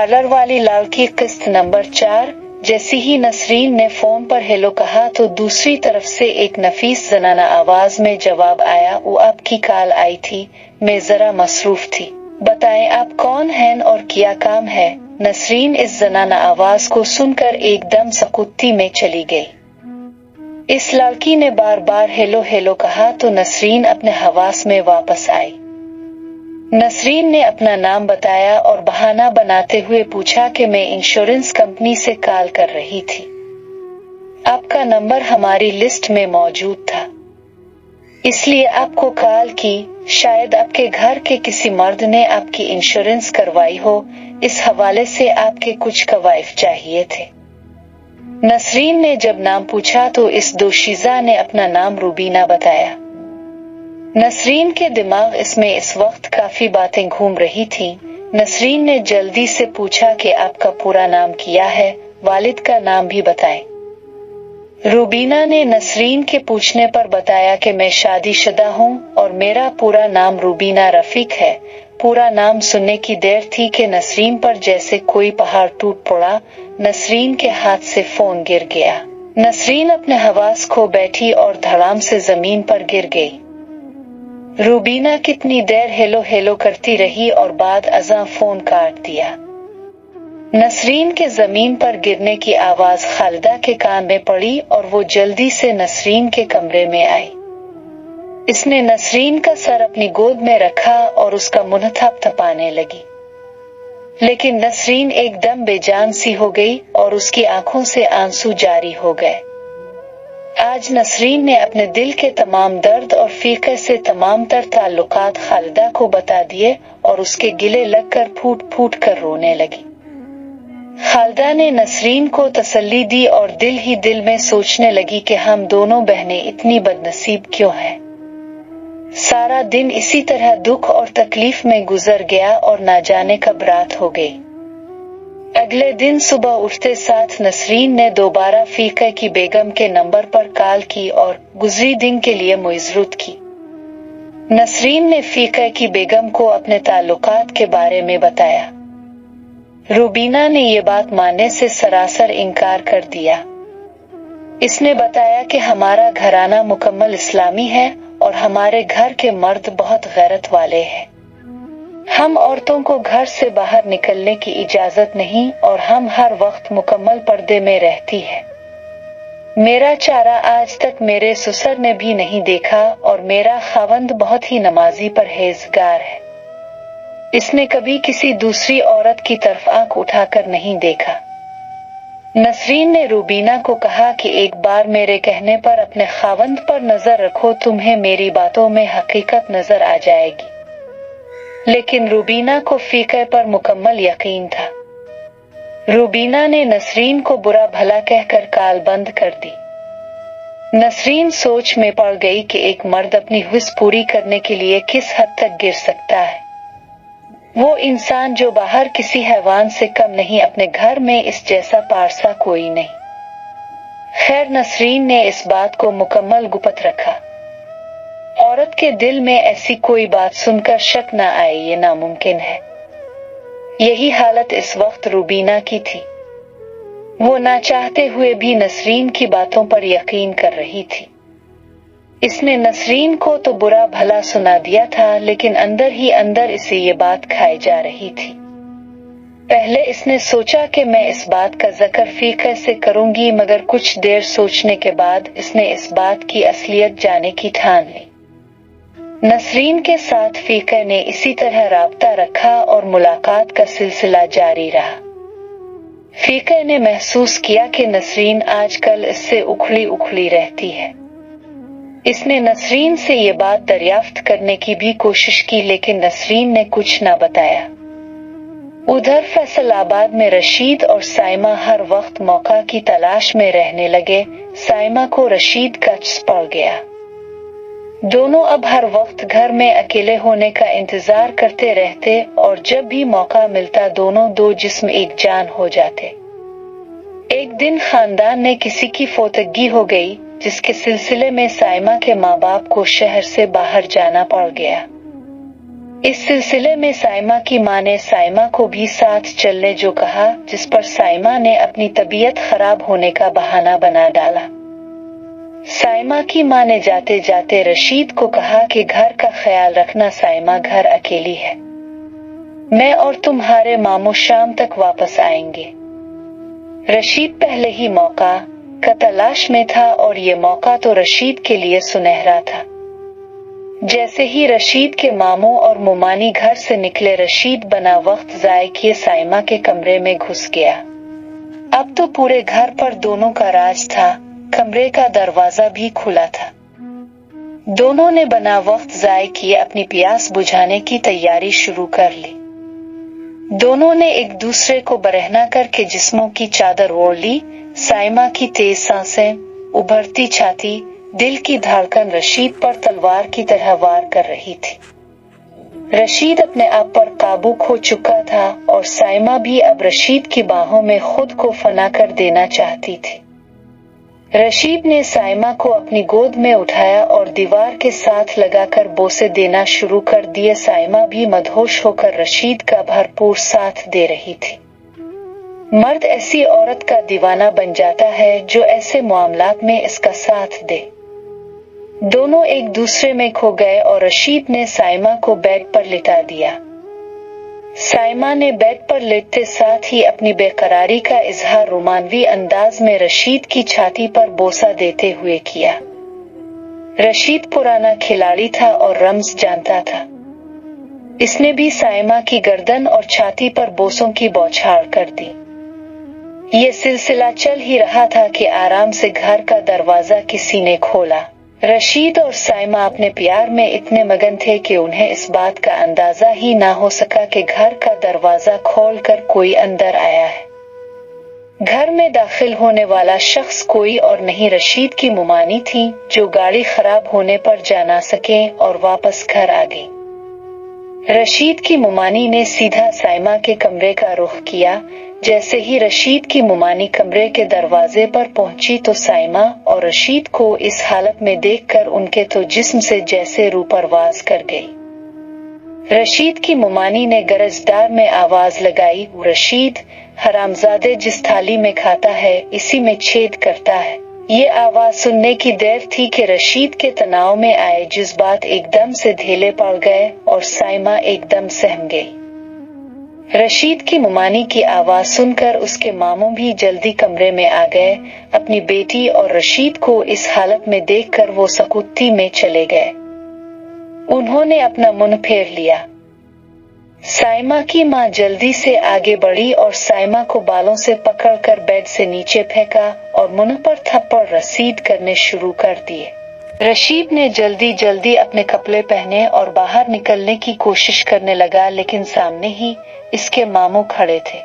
Parlour वाली लाल की किस्त नंबर 4। जैसे ही नसरीन ने फोन पर हेलो कहा तो दूसरी तरफ से एक नफीस जनाना आवाज में जवाब आया, वो आपकी कॉल आई थी, मैं जरा मसरूफ थी, बताएं आप कौन हैं और क्या काम है। नसरीन इस जनाना आवाज को सुनकर एकदम सकुत्ती में चली गई। इस लड़की ने बार बार हेलो हेलो कहा तो नसरीन अपने हवास में वापस आई। नसरीन ने अपना नाम बताया और बहाना बनाते हुए पूछा कि मैं इंश्योरेंस कंपनी से कॉल कर रही थी, आपका नंबर हमारी लिस्ट में मौजूद था, इसलिए आपको कॉल की। शायद आपके घर के किसी मर्द ने आपकी इंश्योरेंस करवाई हो, इस हवाले से आपके कुछ कवायद चाहिए थे। नसरीन ने जब नाम पूछा तो इस दोशीज़ा ने अपना नाम रूबीना बताया। नसरीन के दिमाग इसमें इस वक्त काफी बातें घूम रही थीं। नसरीन ने जल्दी से पूछा कि आपका पूरा नाम क्या है, वालिद का नाम भी बताएं। रूबीना ने नसरीन के पूछने पर बताया कि मैं शादीशुदा हूँ और मेरा पूरा नाम रूबीना रफीक है। पूरा नाम सुनने की देर थी कि नसरीन पर जैसे कोई पहाड़ टूट पड़ा। नसरीन के हाथ से फोन गिर गया। नसरीन अपने हवास खो बैठी और धड़ाम से जमीन पर गिर गई। रूबीना कितनी देर हेलो हेलो करती रही और बाद अज़ां फोन काट दिया। नसरीन के जमीन पर गिरने की आवाज खालिदा के कान में पड़ी और वो जल्दी से नसरीन के कमरे में आई। इसने नसरीन का सर अपनी गोद में रखा और उसका मुंह थपथपाने लगी, लेकिन नसरीन एकदम बेजान सी हो गई और उसकी आंखों से आंसू जारी हो गए। आज नसरीन ने अपने दिल के तमाम दर्द और फिक्र से तमाम तर ताल्लुकात खालिदा को बता दिए और उसके गिले लगकर फूट फूट कर रोने लगी। खालिदा ने नसरीन को तसल्ली दी और दिल ही दिल में सोचने लगी कि हम दोनों बहनें इतनी बदनसीब क्यों हैं। सारा दिन इसी तरह दुख और तकलीफ में गुजर गया और ना जाने कब रात हो गई। अगले दिन सुबह उठते साथ नसरीन ने दोबारा फीका की बेगम के नंबर पर कॉल की और गुजरी दिन के लिए मुइज़रत की। नसरीन ने फीका की बेगम को अपने ताल्लुकात के बारे में बताया। रूबीना ने ये बात मानने से सरासर इनकार कर दिया। इसने बताया कि हमारा घराना मुकम्मल इस्लामी है और हमारे घर के मर्द बहुत गैरत वाले हैं। हम औरतों को घर से बाहर निकलने की इजाजत नहीं और हम हर वक्त मुकम्मल पर्दे में रहती है। मेरा चारा आज तक मेरे ससुर ने भी नहीं देखा और मेरा खावंद बहुत ही नमाजी परहेजगार है। इसने कभी किसी दूसरी औरत की तरफ आंख उठाकर नहीं देखा। नसरीन ने रूबीना को कहा कि एक बार मेरे कहने पर अपने खावंद पर नजर रखो, तुम्हें मेरी बातों में हकीकत नजर आ जाएगी। लेकिन रूबीना को फीके पर मुकम्मल यकीन था। रूबीना ने नसरीन को बुरा भला कहकर कॉल बंद कर दी। नसरीन सोच में पड़ गई कि एक मर्द अपनी हुस पूरी करने के लिए किस हद तक गिर सकता है। वो इंसान जो बाहर किसी हैवान से कम नहीं, अपने घर में इस जैसा पारसा कोई नहीं। खैर, नसरीन ने इस बात को मुकम्मल गुप्त रखा। औरत के दिल में ऐसी कोई बात सुनकर शक न आए, ये नामुमकिन है। यही हालत इस वक्त रूबीना की थी। वो ना चाहते हुए भी नसरीन की बातों पर यकीन कर रही थी। इसने नसरीन को तो बुरा भला सुना दिया था, लेकिन अंदर ही अंदर इसे ये बात खाई जा रही थी। पहले इसने सोचा कि मैं इस बात का जिक्र फीके से करूंगी, मगर कुछ देर सोचने के बाद इसने इस बात की असलियत जाने की ठान ली। नसरीन के साथ फीके ने इसी तरह राब्ता रखा और मुलाकात का सिलसिला जारी रहा। फीके ने महसूस किया कि नसरीन आजकल इससे उखड़ी उखड़ी रहती है। इसने नसरीन से ये बात दरियाफ्त करने की भी कोशिश की, लेकिन नसरीन ने कुछ न बताया। उधर फैसलाबाद में रशीद और साइमा हर वक्त मौका की तलाश में रहने लगे। साइमा को रशीद का चस्प पड़ गया। दोनों अब हर वक्त घर में अकेले होने का इंतजार करते रहते और जब भी मौका मिलता दोनों दो जिस्म एक जान हो जाते। एक दिन खानदान में किसी की फौतगी हो गई, जिसके सिलसिले में साइमा के माँ बाप को शहर से बाहर जाना पड़ गया। इस सिलसिले में साइमा की मां ने साइमा को भी साथ चलने जो कहा, जिस पर साइमा ने अपनी तबीयत खराब होने का बहाना बना डाला। साइमा की मां ने जाते जाते रशीद को कहा कि घर का ख्याल रखना, साइमा घर अकेली है, मैं और तुम्हारे मामू शाम तक वापस आएंगे। रशीद पहले ही मौका का तलाश में था और ये मौका तो रशीद के लिए सुनहरा था। जैसे ही रशीद के मामू और मुमानी घर से निकले, रशीद बना वक्त ज़ाय किए साइमा के कमरे में घुस गया। अब तो पूरे घर पर दोनों का राज था। कमरे का दरवाजा भी खुला था। दोनों ने बना वक्त ज़ाय किए अपनी प्यास बुझाने की तैयारी शुरू कर ली। दोनों ने एक दूसरे को बरहना करके जिस्मों की चादर ओढ़ ली। साइमा की तेज सांसें, उभरती छाती, दिल की धड़कन रशीद पर तलवार की तरह वार कर रही थी। रशीद अपने आप पर काबू खो चुका था और साइमा भी अब रशीद की बाहों में खुद को फना कर देना चाहती थी। रशीद ने साइमा को अपनी गोद में उठाया और दीवार के साथ लगाकर बोसे देना शुरू कर दिए। साइमा भी मदहोश होकर रशीद का भरपूर साथ दे रही थी। मर्द ऐसी औरत का दीवाना बन जाता है जो ऐसे मामलात में इसका साथ दे। दोनों एक दूसरे में खो गए और रशीद ने साइमा को बेड पर लिटा दिया। साइमा ने बेड पर लेटते साथ ही अपनी बेकरारी का इजहार रोमानवी अंदाज में रशीद की छाती पर बोसा देते हुए किया। रशीद पुराना खिलाड़ी था और रम्ज जानता था। इसने भी साइमा की गर्दन और छाती पर बोसों की बौछार कर दी। ये सिलसिला चल ही रहा था कि आराम से घर का दरवाजा किसी ने खोला। रशीद और साइमा अपने प्यार में इतने मगन थे कि उन्हें इस बात का अंदाजा ही ना हो सका कि घर का दरवाजा खोलकर कोई अंदर आया है। घर में दाखिल होने वाला शख्स कोई और नहीं, रशीद की मुमानी थी, जो गाड़ी खराब होने पर जा ना सके और वापस घर आ गई। रशीद की मुमानी ने सीधा साइमा के कमरे का रुख किया। जैसे ही रशीद की मुमानी कमरे के दरवाजे पर पहुंची तो साइमा और रशीद को इस हालत में देखकर उनके तो जिस्म से जैसे रूह परवाज कर गई। रशीद की मुमानी ने गरजदार में आवाज लगाई, रशीद, हरामजादे, जिस थाली में खाता है इसी में छेद करता है। ये आवाज सुनने की देर थी कि रशीद के तनाव में आए जज्बात एकदम से ढीले पड़ गए और साइमा एकदम सहम गई। रशीद की मुमानी की आवाज सुनकर उसके मामू भी जल्दी कमरे में आ गए। अपनी बेटी और रशीद को इस हालत में देखकर वो सकुत्ती में चले गए। उन्होंने अपना मुंह फेर लिया। साइमा की मां जल्दी से आगे बढ़ी और साइमा को बालों से पकड़कर बेड से नीचे फेंका और मुंह पर थप्पड़ रसीद करने शुरू कर दिए। रशीद ने जल्दी जल्दी अपने कपड़े पहने और बाहर निकलने की कोशिश करने लगा, लेकिन सामने ही इसके मामू खड़े थे।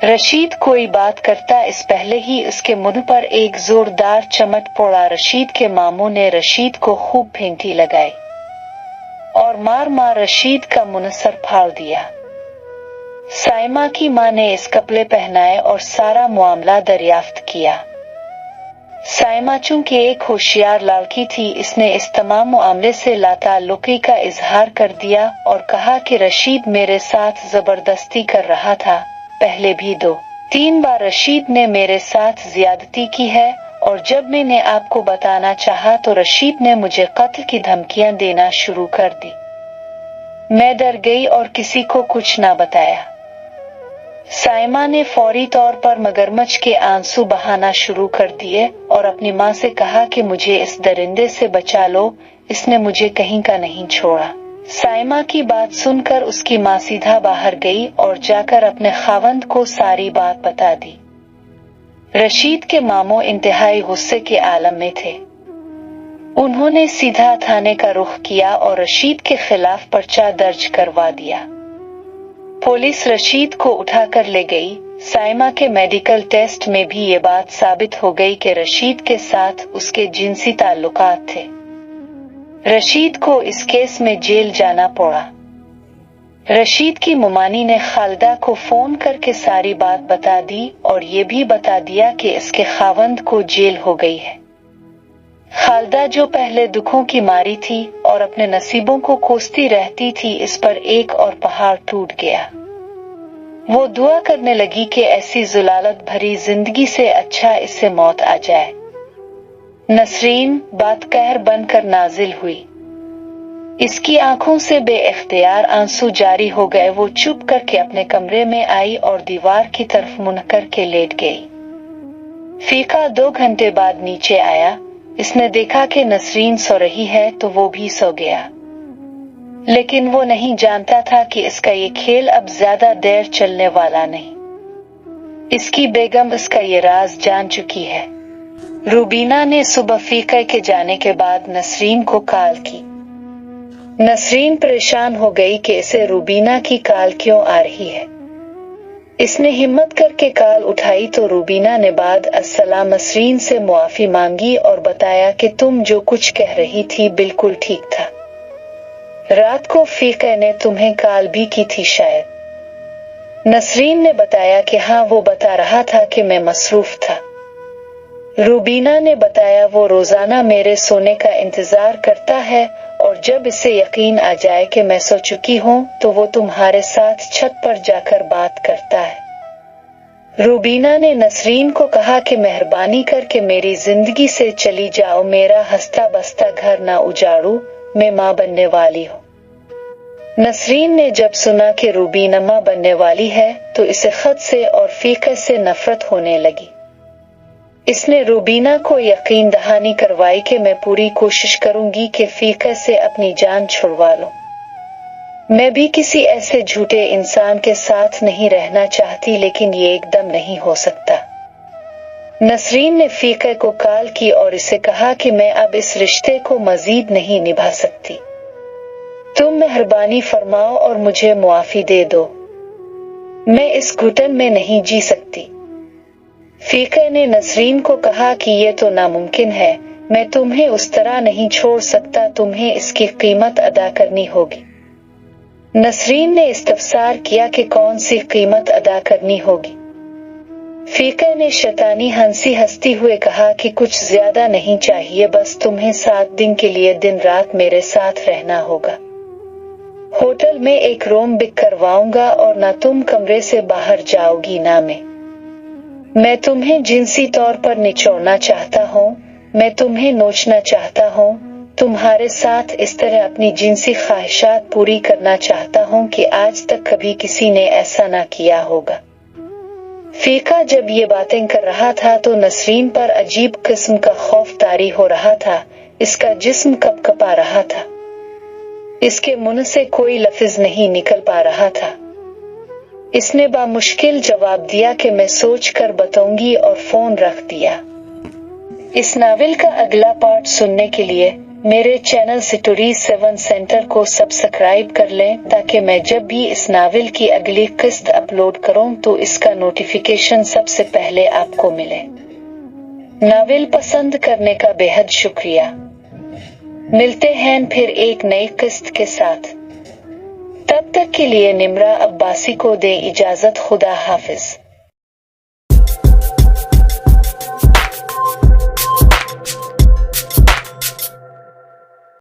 रशीद कोई बात करता इस पहले ही उसके मुंह पर एक जोरदार चमट पड़ा। रशीद के मामू ने रशीद को खूब फेंटी लगाई और मार मार रशीद का मुंह सर फाड़ दिया। साइमा की मां ने इस कपड़े पहनाए और सारा मामला दरियाफ्त किया। साइमा चूंकि एक होशियार लड़की थी, इसने इस तमाम मामले से लाताल्लुकी का इजहार कर दिया और कहा कि रशीद मेरे साथ जबरदस्ती कर रहा था। पहले भी 2-3 बार रशीद ने मेरे साथ ज्यादती की है और जब मैंने आपको बताना चाहा तो रशीद ने मुझे कत्ल की धमकियां देना शुरू कर दी। मैं डर गई और किसी को कुछ ना बताया। साइमा ने फौरी तौर पर मगरमच्छ के आंसू बहाना शुरू कर दिए और अपनी मां से कहा कि मुझे इस दरिंदे से बचा लो, इसने मुझे कहीं का नहीं छोड़ा। साइमा की बात सुनकर उसकी मां सीधा बाहर गई और जाकर अपने खावंद को सारी बात बता दी। रशीद के मामू इंतहाई गुस्से के आलम में थे। उन्होंने सीधा थाने का रुख किया और रशीद के खिलाफ पर्चा दर्ज करवा दिया। पुलिस रशीद को उठाकर ले गई। साइमा के मेडिकल टेस्ट में भी ये बात साबित हो गई कि रशीद के साथ उसके जिनसी ताल्लुकात थे। रशीद को इस केस में जेल जाना पड़ा। रशीद की मुमानी ने खालिदा को फोन करके सारी बात बता दी और ये भी बता दिया कि इसके खावंद को जेल हो गई है। खालदा जो पहले दुखों की मारी थी और अपने नसीबों को कोसती रहती थी, इस पर एक और पहाड़ टूट गया। वो दुआ करने लगी कि ऐसी जुलालत भरी जिंदगी से अच्छा इससे मौत आ जाए। नसरीन बात कहर बनकर नाजिल हुई। इसकी आंखों से बेइख्तियार आंसू जारी हो गए। वो चुप करके अपने कमरे में आई और दीवार की तरफ मुंह करके लेट गई। फीका 2 घंटे बाद नीचे आया। इसने देखा कि नसरीन सो रही है तो वो भी सो गया, लेकिन वो नहीं जानता था कि इसका ये खेल अब ज्यादा देर चलने वाला नहीं। इसकी बेगम इसका ये राज जान चुकी है। रूबीना ने सुबह फीके के जाने के बाद नसरीन को कॉल की। नसरीन परेशान हो गई कि इसे रूबीना की कॉल क्यों आ रही है। इसने हिम्मत करके कॉल उठाई तो रूबीना ने बाद अस्सलाम नसरीन से मुआफी मांगी और बताया कि तुम जो कुछ कह रही थी बिल्कुल ठीक था। रात को फीके ने तुम्हें कॉल भी की थी शायद। नसरीन ने बताया कि हाँ, वो बता रहा था कि मैं मसरूफ था। रूबीना ने बताया वो रोजाना मेरे सोने का इंतजार करता है और जब इसे यकीन आ जाए कि मैं सो चुकी हूँ तो वो तुम्हारे साथ छत पर जाकर बात करता है। रूबीना ने नसरीन को कहा कि मेहरबानी करके मेरी जिंदगी से चली जाओ, मेरा हंसता बसता घर ना उजाड़ो, मैं माँ बनने वाली हूँ। नसरीन ने जब सुना कि रूबीना माँ बनने वाली है तो इसे खत से और फीके से नफरत होने लगी। इसने रूबीना को यकीन दहानी करवाई कि मैं पूरी कोशिश करूंगी कि फीके से अपनी जान छुड़वा लूं। मैं भी किसी ऐसे झूठे इंसान के साथ नहीं रहना चाहती, लेकिन ये एकदम नहीं हो सकता। नसरीन ने फीके को कॉल की और इसे कहा कि मैं अब इस रिश्ते को मजीद नहीं निभा सकती। तुम मेहरबानी फरमाओ और मुझे मुआफी दे दो। मैं इस घुटन में नहीं जी सकती। फीके ने नसरीन को कहा कि ये तो नामुमकिन है, मैं तुम्हें उस तरह नहीं छोड़ सकता, तुम्हें इसकी कीमत अदा करनी होगी। नसरीन ने इस्तफसार किया कि कौन सी कीमत अदा करनी होगी। फीके ने शैतानी हंसी हंसती हुए कहा कि कुछ ज्यादा नहीं चाहिए, बस तुम्हें 7 दिन के लिए दिन रात मेरे साथ रहना होगा। होटल में एक रूम बुक करवाऊंगा और ना तुम कमरे से बाहर जाओगी ना मैं तुम्हें जिनसी तौर पर निचोड़ना चाहता हूँ, मैं तुम्हें नोचना चाहता हूँ, तुम्हारे साथ इस तरह अपनी जिनसी ख्वाहिशात पूरी करना चाहता हूँ कि आज तक कभी किसी ने ऐसा ना किया होगा। फीका जब ये बातें कर रहा था तो नसरीन पर अजीब किस्म का खौफ तारी हो रहा था। इसका जिस्म कपकपा रहा था। इसके मुंह से कोई लफ्ज नहीं निकल पा रहा था। इसने बामुश्किल जवाब दिया कि मैं सोच कर बताऊंगी और फोन रख दिया। इस नावल का अगला पार्ट सुनने के लिए मेरे चैनल स्टोरी 7 सेंटर को सब्सक्राइब कर लें ताकि मैं जब भी इस नावल की अगली किस्त अपलोड करूं तो इसका नोटिफिकेशन सबसे पहले आपको मिले। नावल पसंद करने का बेहद शुक्रिया। मिलते हैं फिर एक नई किस्त के साथ। तब तक के लिए निम्रा अब्बासी को दे इजाजत। खुदा हाफिज।